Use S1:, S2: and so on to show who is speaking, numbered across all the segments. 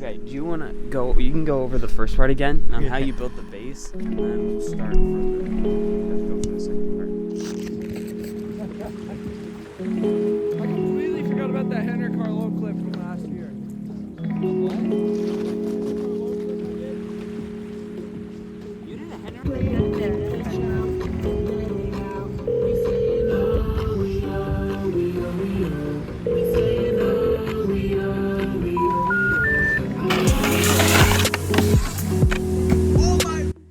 S1: Okay, do you want to go? You can go over the first part again on how you built the base, and then we'll start from the. Go for the second
S2: I completely forgot about that Henry Carlo clip from last year. What? Carlo clip I did?
S1: You did a Henry.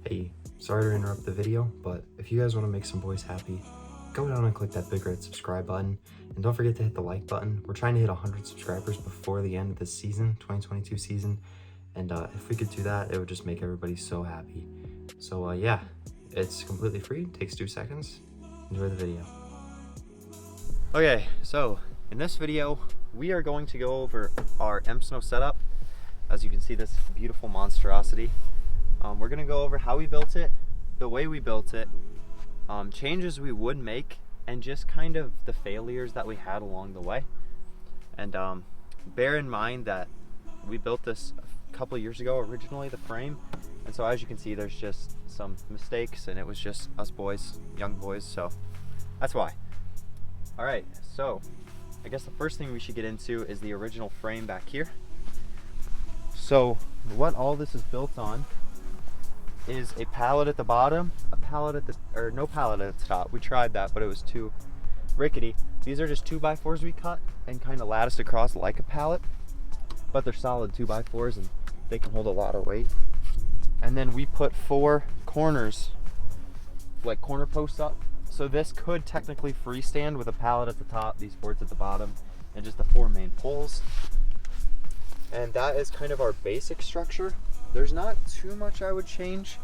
S3: Hey, sorry to interrupt the video, but if you guys want to make some boys happy, go down and click that big red subscribe button, and don't forget to hit the like button. We're trying to hit 100 subscribers before the end of this season, 2022 season, and if we could do that, it would just make everybody so happy. So yeah, it's completely free, takes 2 seconds. Enjoy the video. Okay, so in this video, we are going to go over our Msnow setup. As you can see, this beautiful monstrosity. We're gonna go over how we built it, the way we built it, changes we would make, and just kind of the failures that we had along the way. And bear in mind that we built this a couple of years ago originally, the frame, and so as you can see, there's just some mistakes, and it was just us boys, young boys, so that's why. All right, so I guess the first thing we should get into is the original frame back here. So what all this is built on is a pallet at the bottom, a pallet at the, or no pallet at the top. We tried that, but it was too rickety. These are just 2x4s we cut and kind of latticed across like a pallet, but they're solid 2x4s and they can hold a lot of weight. And then we put 4 corners, like corner posts up. So this could technically freestand with a pallet at the top, these boards at the bottom, and just the 4 main poles. And that is kind of our basic structure. There's not too much I would change,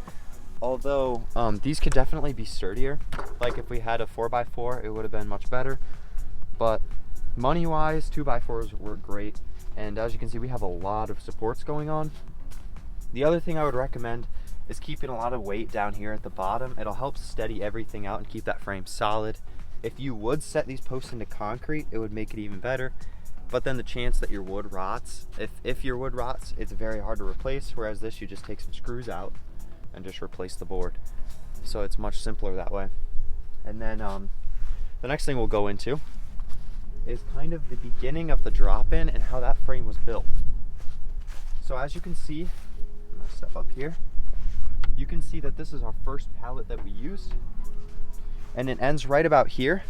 S3: although these could definitely be sturdier. Like if we had a 4x4, it would have been much better. But money-wise, 2x4s work great. And as you can see, we have a lot of supports going on. The other thing I would recommend is keeping a lot of weight down here at the bottom. It'll help steady everything out and keep that frame solid. If you would set these posts into concrete, it would make it even better. But then the chance that your wood rots, if your wood rots, it's very hard to replace, whereas this, you just take some screws out and just replace the board. So it's much simpler that way. And then the next thing we'll go into is kind of the beginning of the drop-in and how that frame was built. So as you can see, I'm gonna step up here, you can see that this is our first pallet that we used, and it ends right about here.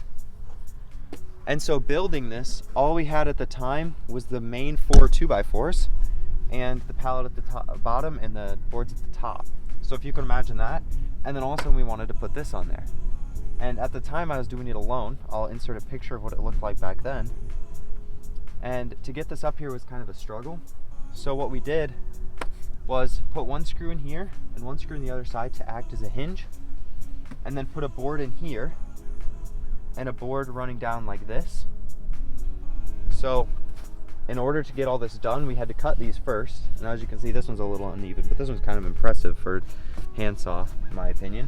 S3: And so building this, all we had at the time was the main 4 2x4s and the pallet at the top, bottom, and the boards at the top. So if you can imagine that. And then also we wanted to put this on there. And at the time I was doing it alone. I'll insert a picture of what it looked like back then. And to get this up here was kind of a struggle. So what we did was put 1 screw in here and 1 screw in the other side to act as a hinge, and then put a board in here and a board running down like this. So in order to get all this done, we had to cut these first. And as you can see, this one's a little uneven, but this one's kind of impressive for handsaw, in my opinion.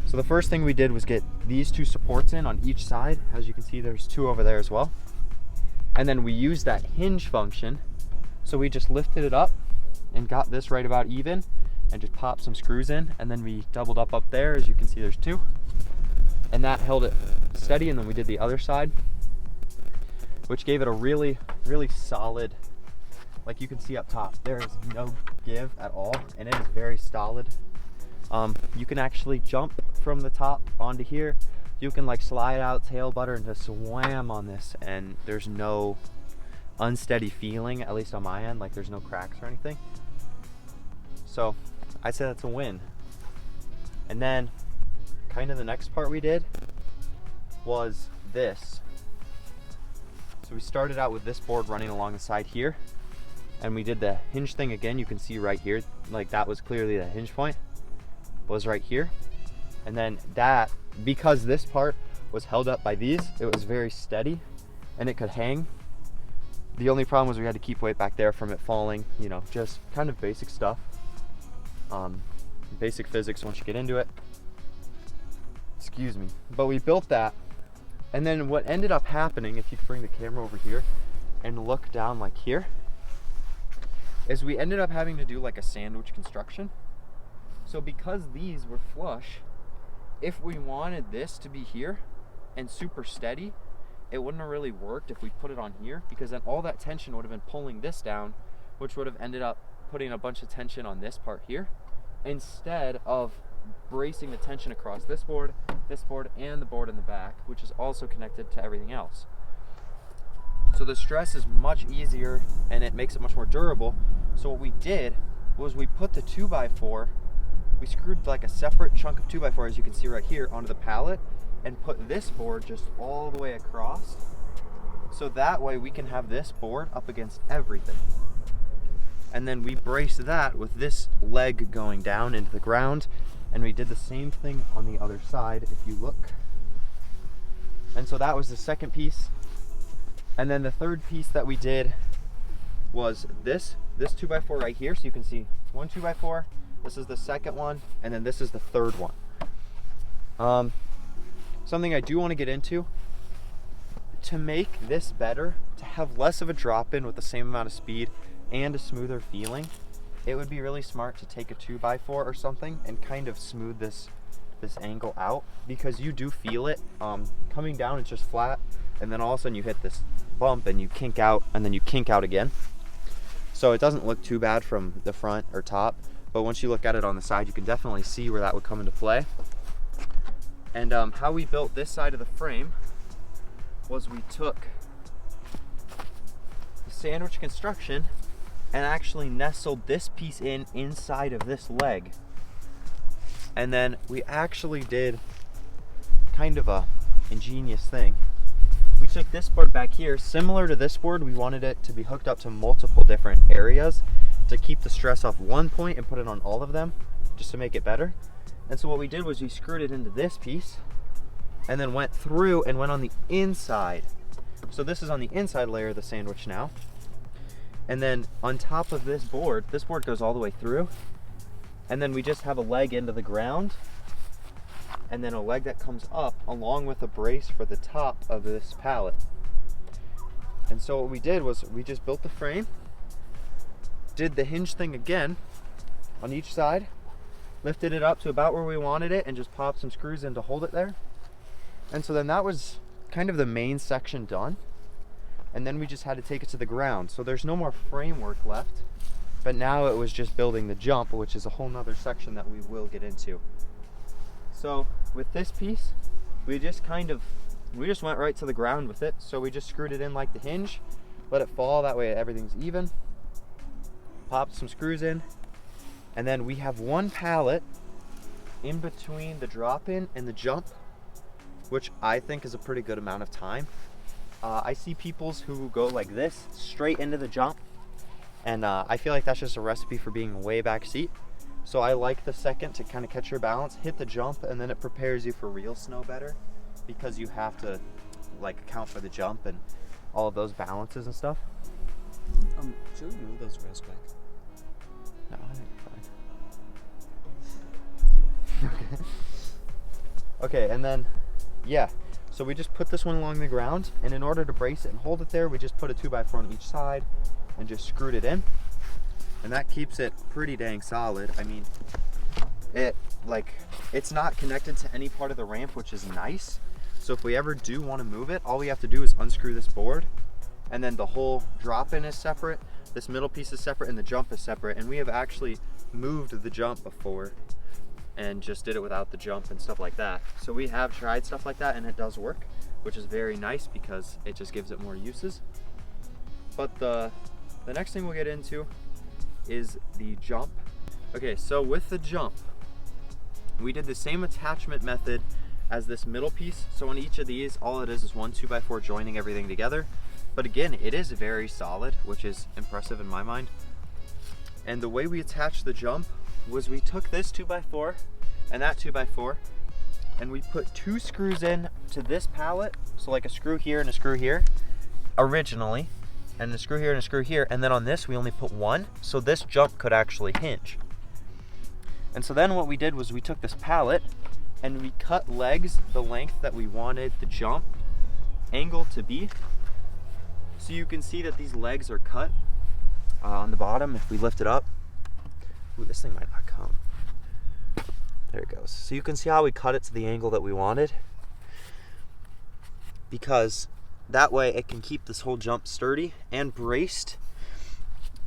S3: So the first thing we did was get these 2 supports in on each side. As you can see, there's 2 over there as well. And then we used that hinge function. So we just lifted it up and got this right about even and just popped some screws in. And then we doubled up there. As you can see, there's 2. And that held it steady, and then we did the other side, which gave it a really, really solid, like you can see up top, there is no give at all, and it is very solid. You can actually jump from the top onto here. You can like slide out tail butter and just swam on this, and there's no unsteady feeling, at least on my end, like there's no cracks or anything. So I'd say that's a win. And then kind of the next part we did was this. So we started out with this board running along the side here, and we did the hinge thing again. You can see right here, like that was clearly the hinge point, was right here. And then that, because this part was held up by these, it was very steady and it could hang. The only problem was we had to keep weight back there from it falling, you know, just kind of basic stuff. Basic physics once you get into it. Excuse me. But we built that, and then what ended up happening, if you could bring the camera over here and look down like here, is we ended up having to do like a sandwich construction. So because these were flush, if we wanted this to be here and super steady, it wouldn't have really worked if we put it on here, because then all that tension would have been pulling this down, which would have ended up putting a bunch of tension on this part here, instead of bracing the tension across this board, and the board in the back, which is also connected to everything else. So the stress is much easier and it makes it much more durable. So what we did was we put the 2x4, we screwed like a separate chunk of 2x4, as you can see right here, onto the pallet, and put this board just all the way across. So that way we can have this board up against everything. And then we braced that with this leg going down into the ground, and we did the same thing on the other side, if you look. And so that was the second piece. And then the third piece that we did was this 2x4 right here. So you can see one 2x4, this is the second one, and then this is the third one. Something I do want to get into, to make this better, to have less of a drop in with the same amount of speed and a smoother feeling, it would be really smart to take a 2x4 or something and kind of smooth this angle out, because you do feel it. Coming down it's just flat, and then all of a sudden you hit this bump and you kink out, and then you kink out again. So it doesn't look too bad from the front or top, but once you look at it on the side, you can definitely see where that would come into play. And how we built this side of the frame was we took the sandwich construction and actually nestled this piece inside of this leg. And then we actually did kind of a ingenious thing. We took this board back here, similar to this board, we wanted it to be hooked up to multiple different areas to keep the stress off one point and put it on all of them, just to make it better. And so what we did was we screwed it into this piece and then went through and went on the inside. So this is on the inside layer of the sandwich now. And then on top of this board goes all the way through. And then we just have a leg into the ground, and then a leg that comes up along with a brace for the top of this pallet. And so what we did was we just built the frame, did the hinge thing again on each side, lifted it up to about where we wanted it, and just popped some screws in to hold it there. And so then that was kind of the main section done. And then we just had to take it to the ground. So there's no more framework left, but now it was just building the jump, which is a whole nother section that we will get into. So with this piece, we just went right to the ground with it. So we just screwed it in like the hinge, let it fall, that way everything's even. Popped some screws in, and then we have one pallet in between the drop-in and the jump, which I think is a pretty good amount of time. I see people who go like this, straight into the jump, and I feel like that's just a recipe for being way back seat. So I like the second to kind of catch your balance, hit the jump, and then it prepares you for real snow better, because you have to like account for the jump and all of those balances and stuff.
S1: Should we move those rails back?
S3: No, I think it's fine. Okay. Okay, and then, yeah. So we just put this one along the ground, and in order to brace it and hold it there, we just put a 2x4 on each side and just screwed it in. And that keeps it pretty dang solid. I mean, it's not connected to any part of the ramp, which is nice. So if we ever do want to move it, all we have to do is unscrew this board, and then the whole drop-in is separate, this middle piece is separate, and the jump is separate. And we have actually moved the jump before and just did it without the jump and stuff like that. So we have tried stuff like that, and it does work, which is very nice because it just gives it more uses. But the next thing we'll get into is the jump. Okay, so with the jump, we did the same attachment method as this middle piece. So on each of these, all it is one 2x4 joining everything together. But again, it is very solid, which is impressive in my mind. And the way we attached the jump was we took this 2x4 and that 2x4, and we put 2 screws in to this pallet. So like a screw here and a screw here originally, and a screw here and a screw here. And then on this, we only put 1. So this jump could actually hinge. And so then what we did was we took this pallet and we cut legs the length that we wanted the jump angle to be. So you can see that these legs are cut. on the bottom, if we lift it up, ooh, this thing might not come. There it goes. So you can see how we cut it to the angle that we wanted, because that way it can keep this whole jump sturdy and braced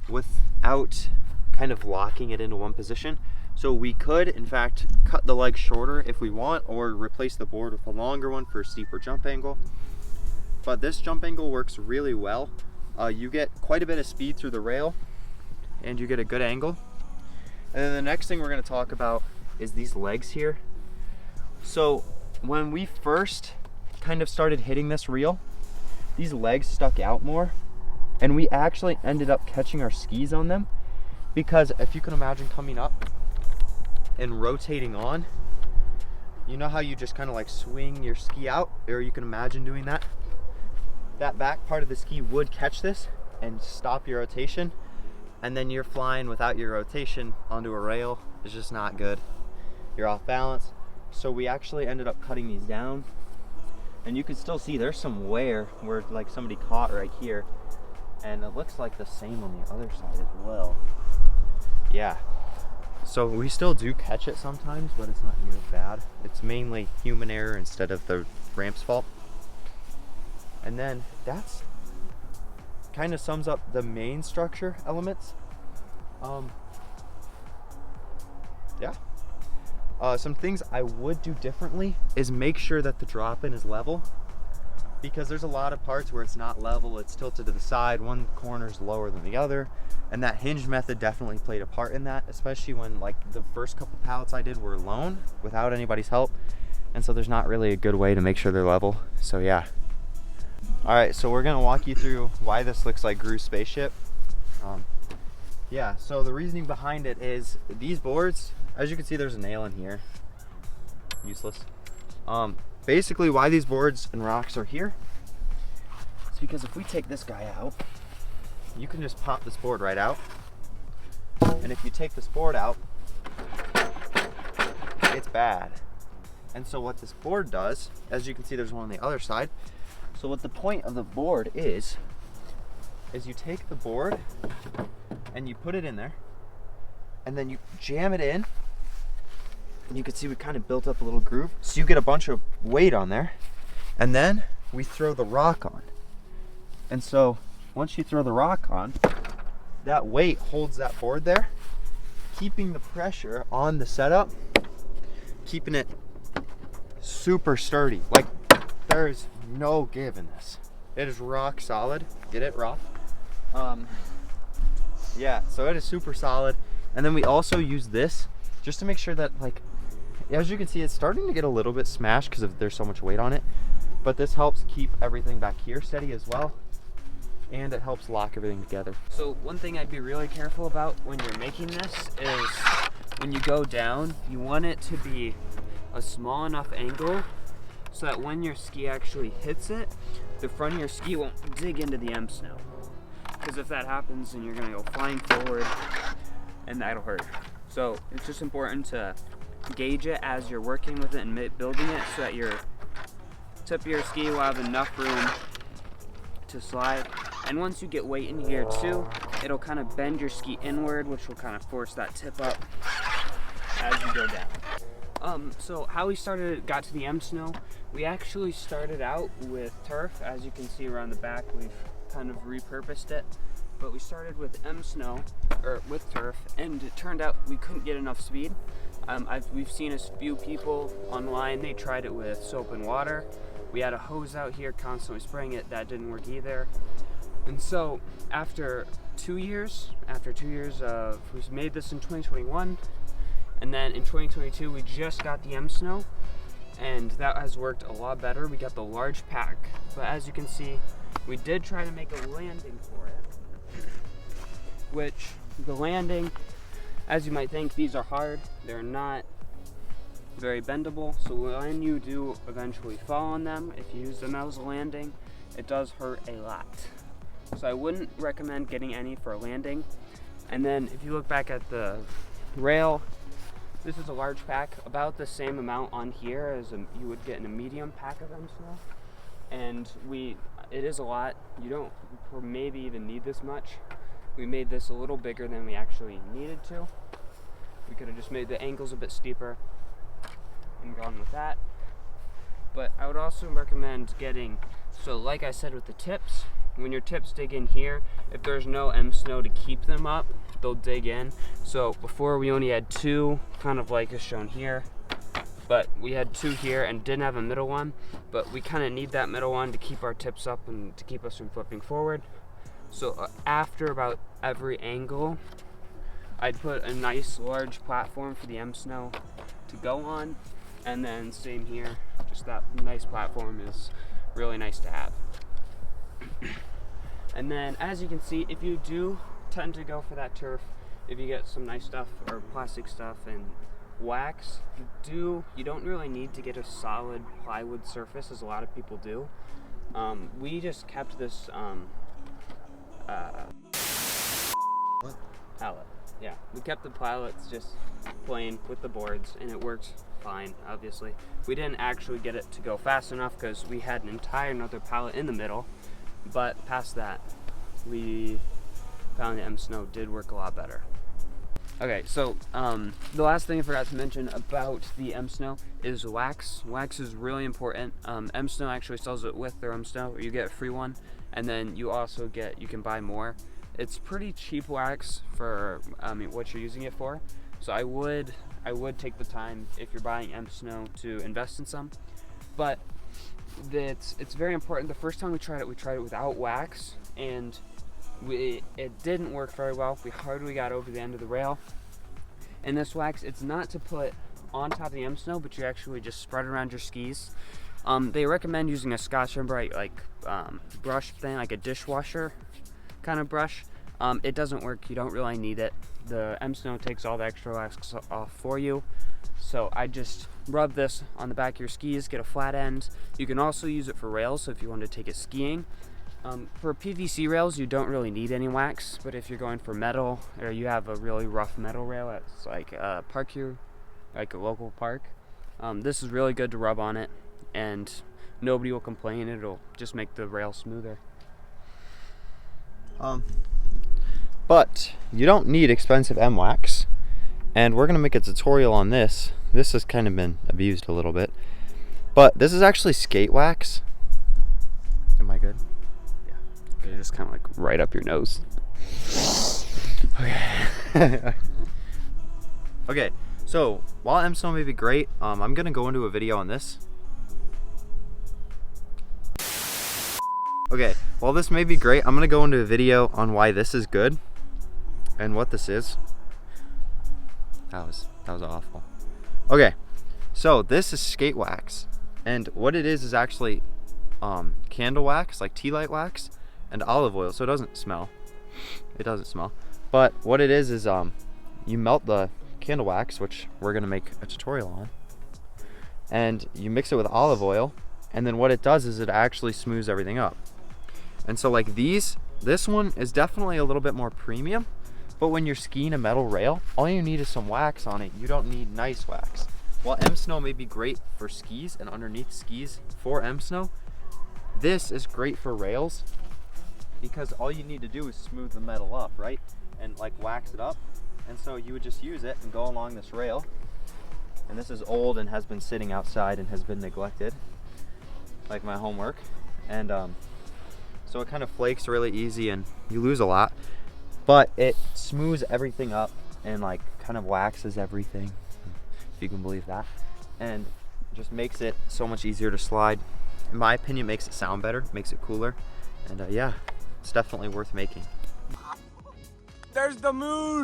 S3: without kind of locking it into one position. So we could, in fact, cut the leg shorter if we want, or replace the board with a longer one for a steeper jump angle. But this jump angle works really well. You get quite a bit of speed through the rail, and you get a good angle. And then the next thing we're going to talk about is these legs here. So when we first kind of started hitting this reel, these legs stuck out more, and we actually ended up catching our skis on them, because if you can imagine coming up and rotating on, you know how you just kind of like swing your ski out, or you can imagine doing that? That back part of the ski would catch this and stop your rotation, and then you're flying without your rotation onto a rail. It's just not good. You're off balance. So we actually ended up cutting these down, and you can still see there's some wear where like somebody caught right here, and it looks like the same on the other side as well. Yeah, so we still do catch it sometimes, but it's not near as bad. It's mainly human error instead of the ramp's fault. And then that's kind of sums up the main structure elements. Some things I would do differently is make sure that the drop-in is level, because there's a lot of parts where it's not level, it's tilted to the side, one corner is lower than the other, and that hinge method definitely played a part in that, especially when like the first couple pallets I did were alone without anybody's help, and so there's not really a good way to make sure they're level. So yeah. Alright, so we're gonna walk you through why this looks like Gru's spaceship. Yeah, so the reasoning behind it is these boards, as you can see, there's a nail in here. Useless. Basically why these boards and rocks are here is because if we take this guy out, you can just pop this board right out. And if you take this board out, it's bad. And so what this board does, as you can see, there's one on the other side. So what the point of the board is you take the board and you put it in there, and then you jam it in, and you can see we kind of built up a little groove. So you get a bunch of weight on there, and then we throw the rock on. And so once you throw the rock on, that weight holds that board there, keeping the pressure on the setup, keeping it super sturdy. Like, there's no give in this. It is rock solid. Get it, rock? Yeah, so it is super solid. And then we also use this just to make sure that, like, as you can see, it's starting to get a little bit smashed because there's so much weight on it. But this helps keep everything back here steady as well, and it helps lock everything together.
S1: So one thing I'd be really careful about when you're making this is when you go down, you want it to be a small enough angle so that when your ski actually hits it, the front of your ski won't dig into the Msnow. Because if that happens, then you're gonna go flying forward, and that'll hurt. So it's just important to gauge it as you're working with it and building it, so that your tip of your ski will have enough room to slide. And once you get weight in here too, it'll kind of bend your ski inward, which will kind of force that tip up as you go down. So how we got to the Msnow, we actually started out with turf. As you can see around the back, we've kind of repurposed it. But we started with Msnow, or with turf, and it turned out we couldn't get enough speed. We've seen a few people online, they tried it with soap and water. We had a hose out here constantly spraying it, that didn't work either. And so after 2 years, we made this in 2021, and then in 2022 we just got the Msnow, and that has worked a lot better. We got the large pack, but as you can see, we did try to make a landing for it, which the landing, as you might think, these are hard. They're not very bendable, so when you do eventually fall on them, if you use them as a landing, it does hurt a lot. So I wouldn't recommend getting any for a landing. And then if you look back at the rail, this is a large pack, about the same amount on here as you would get in a medium pack of Msnow. And it is a lot. You don't maybe even need this much. we made this a little bigger than we actually needed to. We could have just made the angles a bit steeper and gone with that. But I would also recommend getting, so like I said with the tips, when your tips dig in here, if there's no Msnow to keep them up, they'll dig in. So before we only had 2, kind of like is shown here, but we had 2 here and didn't have a middle one, but we kind of need that middle one to keep our tips up and to keep us from flipping forward. So after about every angle, I'd put a nice large platform for the Msnow to go on, and then same here, just that nice platform is really nice to have. And then as you can see, if you do tend to go for that turf, if you get some nice stuff or plastic stuff and wax, you don't really need to get a solid plywood surface as a lot of people do. We just kept this pallet. Yeah, we kept the pallets just plain with the boards, and it works fine. Obviously, we didn't actually get it to go fast enough because we had an entire another pallet in the middle, but past that we found the Msnow did work a lot better. Okay, so the last thing I forgot to mention about the Msnow is wax. Wax is really important. Msnow actually sells it with their Msnow, or you get a free one, and then you also you can buy more. It's pretty cheap wax for what you're using it for. So I would take the time, if you're buying Msnow, to invest in some. But it's very important. The first time we tried it without wax, and it didn't work very well. We hardly got over the end of the rail. And this wax, it's not to put on top of the Msnow, but you actually just spread it around your skis. They recommend using a Scotch-Brite brush thing, like a dishwasher kind of brush. It doesn't work. You don't really need it. The Msnow takes all the extra wax off for you. So I just rub this on the back of your skis, get a flat end. You can also use it for rails, so if you want to take it skiing. For PVC rails, you don't really need any wax, but if you're going for metal, or you have a really rough metal rail at like a park here, like a local park, this is really good to rub on it, and nobody will complain. It'll just make the rail smoother.
S3: But you don't need expensive wax, and we're gonna make a tutorial on this. This has kind of been abused a little bit, but this is actually skate wax. Am I good?
S1: Yeah. Just kind of like right up your nose.
S3: Okay. Okay, so while Msnow may be great, I'm gonna go into a video on this. Okay, while this may be great, I'm gonna go into a video on why this is good and what this is. That was awful. Okay, so this is skate wax, and what it is actually candle wax, like tea light wax, and olive oil, so it doesn't smell. It doesn't smell. But what it is you melt the candle wax, which we're gonna make a tutorial on, and you mix it with olive oil, and then what it does is it actually smooths everything up. And so like this one is definitely a little bit more premium, but when you're skiing a metal rail, all you need is some wax on it. You don't need nice wax. While Msnow may be great for skis and underneath skis for Msnow, this is great for rails because all you need to do is smooth the metal up, right? And like wax it up. And so you would just use it and go along this rail. And this is old and has been sitting outside and has been neglected, like my homework. And so it kind of flakes really easy and you lose a lot, but it smooths everything up and like kind of waxes everything, if you can believe that, and just makes it so much easier to slide. In my opinion, makes it sound better, makes it cooler, and yeah, it's definitely worth making.
S2: There's the moon!